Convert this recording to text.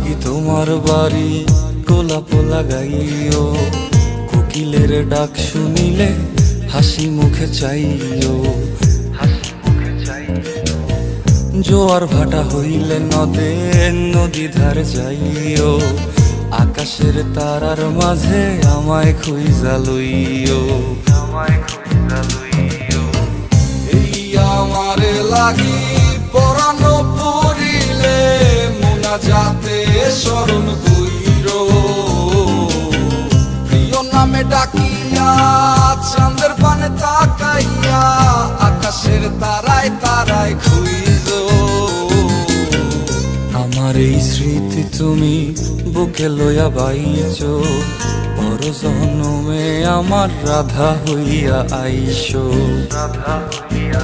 লাগি তোমার বাড়ি গোলাপ লাগাইও, কোকিলের ডাক শুনিলে হাসি মুখে চাইও, জোয়ার ভাটা হইলে নদে নদী ধারে যাইও, আকাশের তারার মাঝে আমায় খুঁজা লইও, এই আমারে লাগি পরানো পড়িলে মুনাজাতে স্মরণ কইরো, প্রিয় নামে ডাকিয়া চাঁদের পানে তাকাইয়া আকাশের তারায় তারায় খুঁজো। আমার এই স্মৃতি তুমি বুকে লইয়া বাইছো, পর জন্মে আমার রাধা হইয়া আইসো, রাধা হইয়া